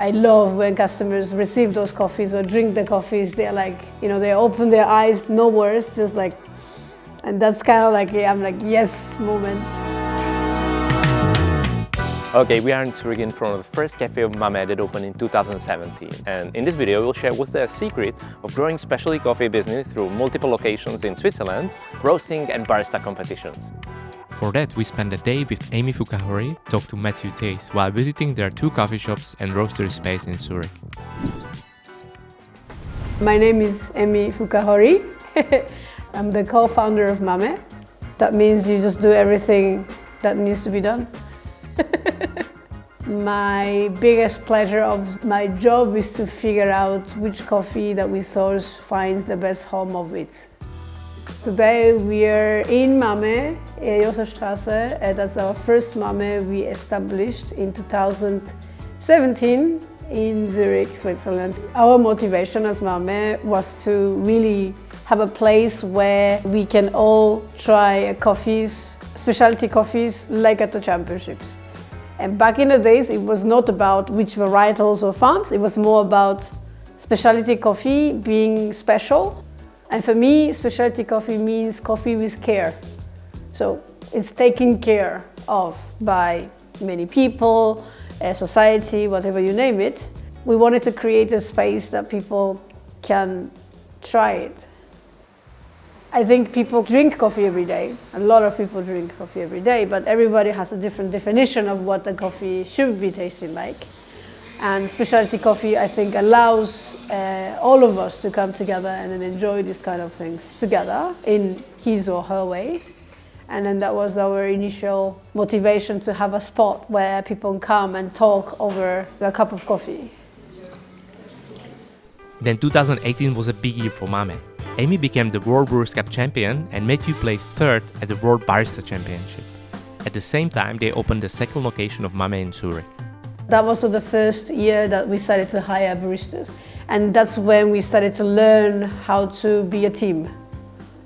I love when customers receive those coffees or drink the coffees. They're like, they open their eyes, no words, just like, and that's kind of like, I'm like, yes moment. Okay, we are in Zurich in front of the first cafe of MAME that opened in 2017. And in this video, we'll share what's the secret of growing specialty coffee business through multiple locations in Switzerland, roasting and barista competitions. For that, we spent a day with Emi Fukahori, talked to Mathieu Theis while visiting their 2 coffee shops and roastery space in Zurich. My name is Emi Fukahori. I'm the co-founder of MAME. That means you just do everything that needs to be done. My biggest pleasure of my job is to figure out which coffee that we source finds the best home of it. Today we are in MAME, Josefstrasse. That's our first MAME we established in 2017 in Zurich, Switzerland. Our motivation as MAME was to really have a place where we can all try coffees, specialty coffees, like at the championships. And back in the days, it was not about which varietals or farms, it was more about specialty coffee being special. And for me, specialty coffee means coffee with care. So it's taken care of by many people, society, whatever you name it. We wanted to create a space that people can try it. I think people drink coffee every day. A lot of people drink coffee every day, but everybody has a different definition of what the coffee should be tasting like. And specialty coffee, I think, allows all of us to come together and then enjoy these kind of things together in his or her way. And then that was our initial motivation, to have a spot where people can come and talk over a cup of coffee. Then 2018 was a big year for MAME. Emi became the World Brewers Cup champion and Mathieu placed 3rd at the World Barista Championship. At the same time, they opened the second location of MAME in Zurich. That was the first year that we started to hire baristas. And that's when we started to learn how to be a team.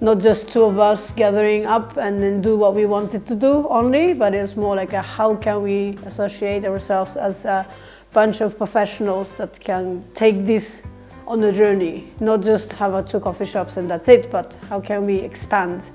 Not just 2 of us gathering up and then do what we wanted to do only, but it was more like how can we associate ourselves as a bunch of professionals that can take this on a journey, not just have 2 coffee shops and that's it, but how can we expand?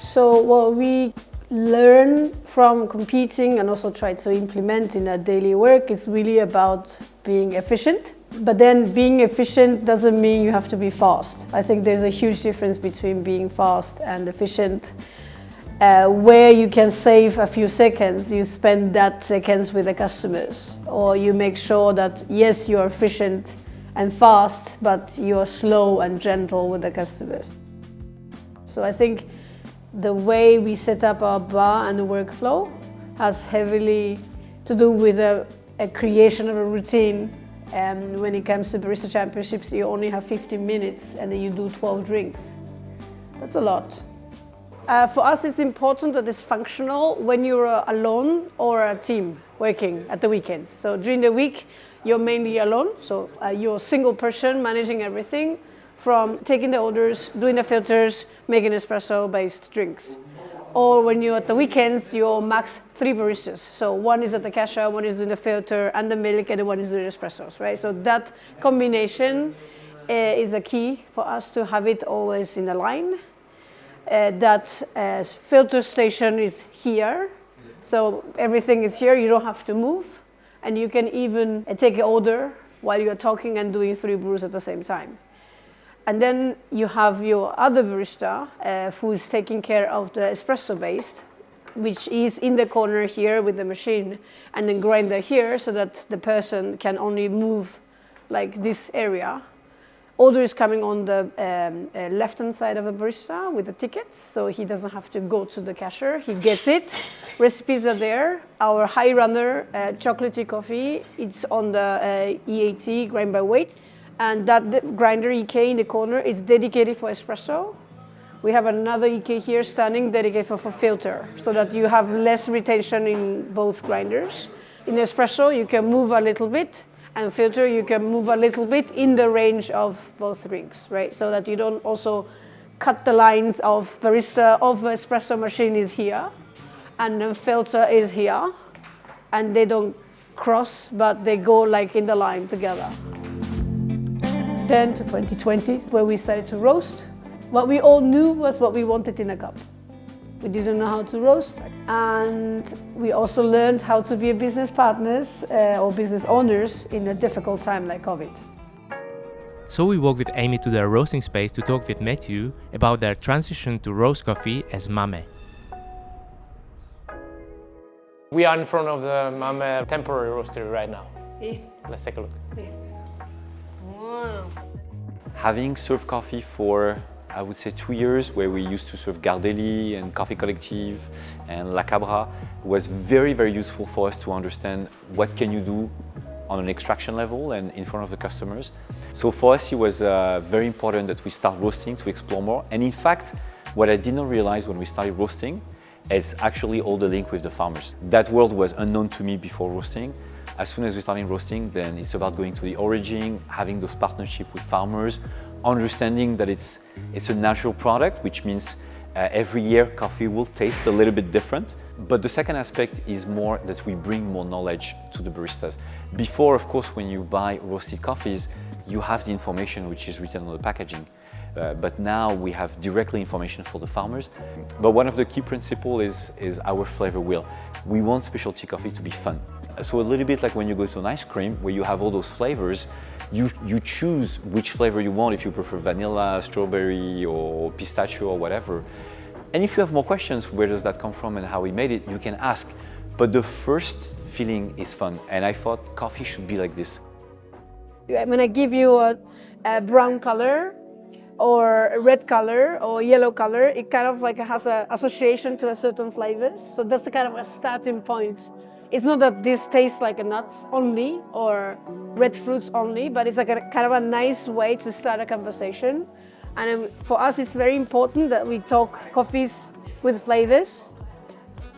So what we learn from competing and also try to implement in our daily work is really about being efficient. But then being efficient doesn't mean you have to be fast. I think there's a huge difference between being fast and efficient. Where you can save a few seconds, you spend that seconds with the customers. Or you make sure that, yes, you're efficient and fast, but you're slow and gentle with the customers. So I think the way we set up our bar and the workflow has heavily to do with a creation of a routine. And when it comes to barista championships, you only have 15 minutes and then you do 12 drinks. That's a lot. For us, it's important that it's functional when you're alone or a team working at the weekends. So during the week, you're mainly alone. So you're a single person managing everything, from taking the orders, doing the filters, making espresso-based drinks. Or when you're at the weekends, you're max 3 baristas. So one is at the cashier, one is doing the filter and the milk, and the one is doing espressos, right? So that combination is a key for us to have it always in a line. That filter station is here, so everything is here, you don't have to move, and you can even take an order while you're talking and doing 3 brews at the same time. And then you have your other barista who is taking care of the espresso based, which is in the corner here with the machine, and then grinder here so that the person can only move like this area. Order is coming on the left-hand side of a barista with the tickets, so he doesn't have to go to the cashier, he gets it. Recipes are there. Our high runner chocolatey coffee, it's on the EAT, grind by weight. And that grinder EK in the corner is dedicated for espresso. We have another EK here standing dedicated for filter, so that you have less retention in both grinders. In espresso, you can move a little bit, and filter, you can move a little bit in the range of both drinks, right? So that you don't also cut the lines of barista of espresso machine is here, and the filter is here, and they don't cross, but they go like in the line together. Then to 2020, where we started to roast. What we all knew was what we wanted in a cup. We didn't know how to roast, and we also learned how to be business partners or business owners in a difficult time like COVID. So we walked with Emi to their roasting space to talk with Mathieu about their transition to roast coffee as MAME. We are in front of the MAME temporary roastery right now. Yeah. Let's take a look. Yeah. Wow. Having served coffee for, I would say, 2 years, where we used to serve Gardelli and Coffee Collective and La Cabra, was very, very useful for us to understand what can you do on an extraction level and in front of the customers. So for us, it was very important that we start roasting to explore more. And in fact, what I did not realize when we started roasting is actually all the link with the farmers. That world was unknown to me before roasting. As soon as we started roasting, then it's about going to the origin, having those partnerships with farmers, understanding that it's a natural product, which means every year coffee will taste a little bit different. But the second aspect is more that we bring more knowledge to the baristas. Before, of course, when you buy roasted coffees, you have the information which is written on the packaging. But now we have directly information for the farmers. But one of the key principles is our flavor wheel. We want specialty coffee to be fun. So a little bit like when you go to an ice cream where you have all those flavors, you choose which flavor you want, if you prefer vanilla, strawberry or pistachio or whatever. And if you have more questions, where does that come from and how we made it, you can ask. But the first feeling is fun, and I thought coffee should be like this. When I give you a brown color, or a red color or yellow color, it kind of like has an association to a certain flavors. So that's a kind of a starting point. It's not that this tastes like a nuts only or red fruits only, but it's like a kind of a nice way to start a conversation. And for us, it's very important that we talk coffees with flavors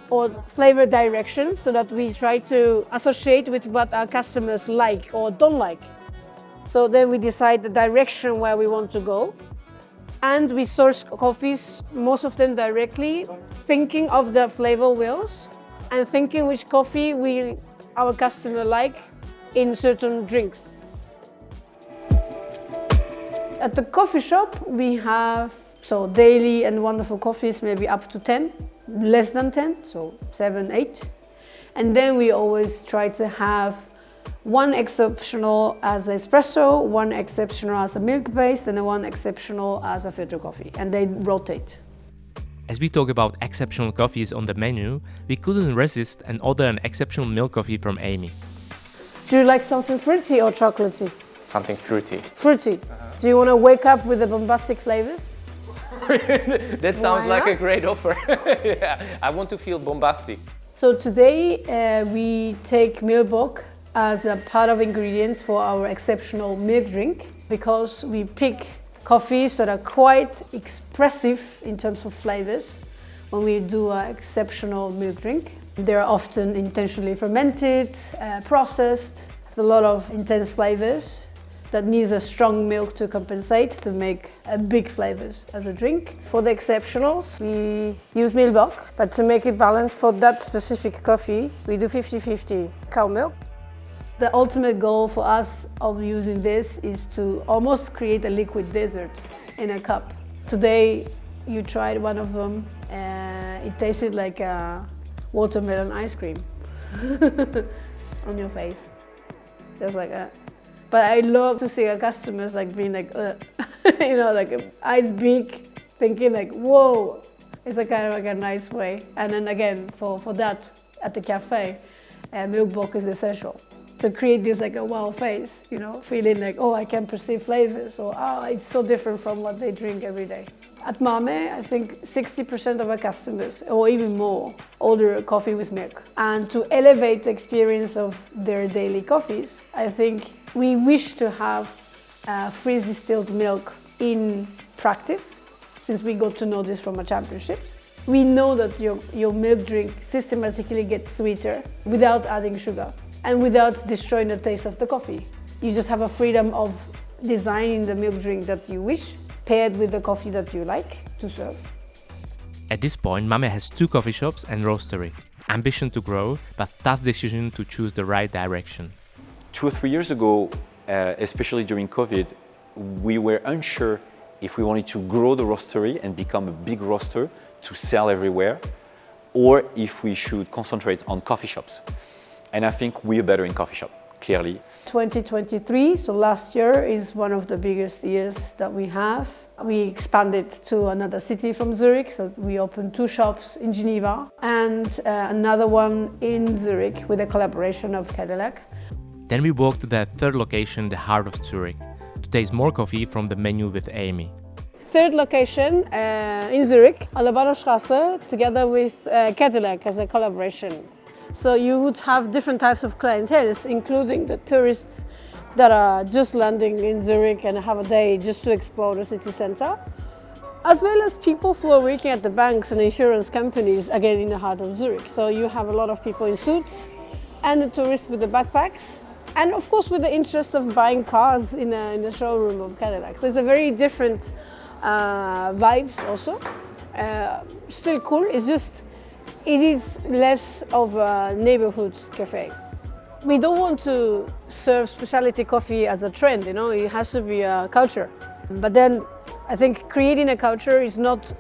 or flavor directions, so that we try to associate with what our customers like or don't like. So then we decide the direction where we want to go. And we source coffees, most of them directly, thinking of the flavor wheels and thinking which coffee our customer like in certain drinks. At the coffee shop, we have daily and wonderful coffees, maybe up to 10, less than 10, so 7, 8. And then we always try to have one exceptional as espresso, one exceptional as a milk-based, and one exceptional as a filter coffee, and they rotate. As we talk about exceptional coffees on the menu, we couldn't resist and order an exceptional milk coffee from Emi. Do you like something fruity or chocolatey? Something fruity. Fruity. Do you want to wake up with the bombastic flavors? That sounds like a great offer. Yeah, I want to feel bombastic. So today we take MILBOK as a part of ingredients for our exceptional milk drink, because we pick coffees that are quite expressive in terms of flavors when we do an exceptional milk drink. They're often intentionally fermented, processed. It's a lot of intense flavors that needs a strong milk to compensate, to make big flavors as a drink. For the exceptionals, we use MILBOK, but to make it balanced for that specific coffee, we do 50-50 cow milk. The ultimate goal for us of using this is to almost create a liquid dessert in a cup. Today, you tried one of them, it tasted like a watermelon ice cream on your face. Just like that. But I love to see our customers like being like, you know, like eyes big, thinking like, whoa, it's a kind of like a nice way. And then again, for that at the cafe, MILBOK is essential to create this like a wow face, you know, feeling like, oh, I can perceive flavors, or oh, it's so different from what they drink every day. At MAME, I think 60% of our customers, or even more, order coffee with milk. And to elevate the experience of their daily coffees, I think we wish to have freeze distilled milk in practice, since we got to know this from our championships. We know that your milk drink systematically gets sweeter without adding sugar and without destroying the taste of the coffee. You just have a freedom of designing the milk drink that you wish, paired with the coffee that you like to serve. At this point, MAME has 2 coffee shops and roastery. Ambition to grow, but tough decision to choose the right direction. 2 or 3 years ago, especially during COVID, we were unsure if we wanted to grow the roastery and become a big roaster to sell everywhere, or if we should concentrate on coffee shops. And I think we are better in coffee shop, clearly. 2023, so last year, is one of the biggest years that we have. We expanded to another city from Zurich, so we opened 2 shops in Geneva and another one in Zurich with a collaboration of Cadillac. Then we walked to the 3rd location in the heart of Zurich to taste more coffee from the menu with Emi. 3rd location in Zurich, Straße, together with Cadillac as a collaboration. So you would have different types of clienteles, including the tourists that are just landing in Zurich and have a day just to explore the city center, as well as people who are working at the banks and insurance companies, again in the heart of Zurich. So you have a lot of people in suits and the tourists with the backpacks, and of course with the interest of buying cars in the showroom of Cadillac. So it's a very different vibes also. Still cool, it's just it is less of a neighborhood cafe. We don't want to serve specialty coffee as a trend, you know, it has to be a culture. But then I think creating a culture is not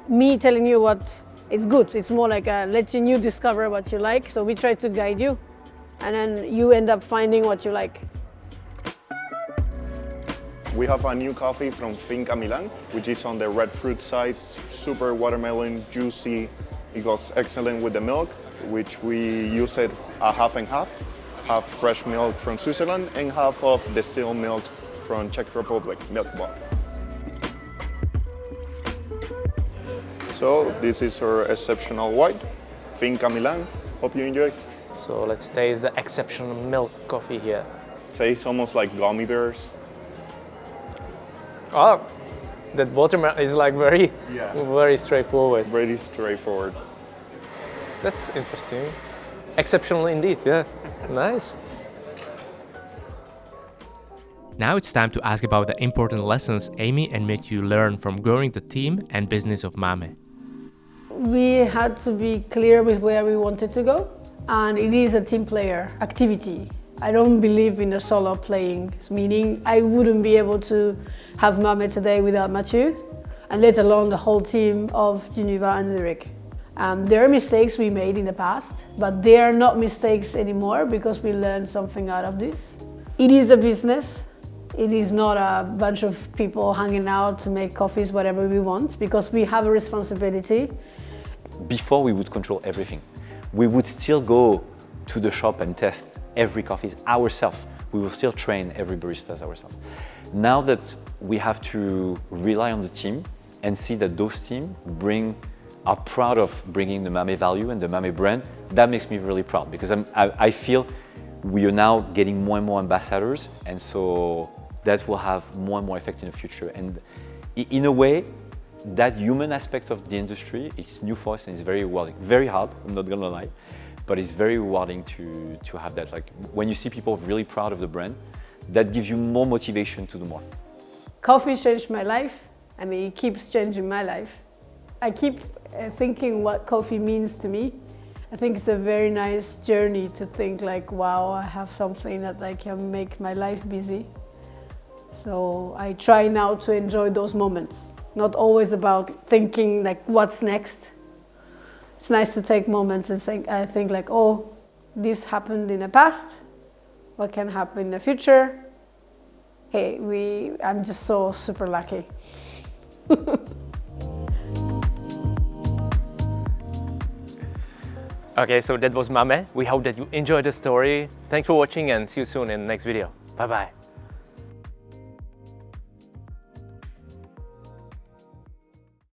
me telling you what is good, it's more like letting you discover what you like. So we try to guide you and then you end up finding what you like. We have a new coffee from Finca Milan, which is on the red fruit side, super watermelon, juicy. It goes excellent with the milk, which we use it half and half. Half fresh milk from Switzerland and half of distilled milk from Czech Republic, MILBOK. So this is our exceptional white, Finca Milan. Hope you enjoy. So let's taste the exceptional milk coffee here. Tastes almost like gummy bears. Oh, that watermelon is like very straightforward. Very straightforward. That's interesting. Exceptional indeed, yeah. Nice. Now it's time to ask about the important lessons Emi and Mathieu learned from growing the team and business of MAME. We had to be clear with where we wanted to go, and it is a team player activity. I don't believe in the solo playing, meaning I wouldn't be able to have MAME today without Mathieu, and let alone the whole team of Geneva and Zurich. There are mistakes we made in the past, but they are not mistakes anymore because we learned something out of this. It is a business. It is not a bunch of people hanging out to make coffees whatever we want, because we have a responsibility. Before we would control everything. We would still go to the shop and test every coffee ourselves. We will still train every barista ourselves. Now that we have to rely on the team and see that those teams are proud of bringing the MAME value and the MAME brand, that makes me really proud, because I feel we are now getting more and more ambassadors, and so that will have more and more effect in the future. And in a way, that human aspect of the industry, it's new for us and it's very rewarding. Very hard, I'm not gonna lie, but it's very rewarding to have that. Like when you see people really proud of the brand, that gives you more motivation to do more. Coffee changed my life. I mean, it keeps changing my life. I keep thinking what coffee means to me. I think it's a very nice journey to think like, wow, I have something that I can make my life busy. So I try now to enjoy those moments, not always about thinking like what's next. It's nice to take moments and think like, oh, this happened in the past, what can happen in the future? Hey, I'm just so super lucky. Okay, so that was MAME. We hope that you enjoyed the story. Thanks for watching and see you soon in the next video. Bye bye.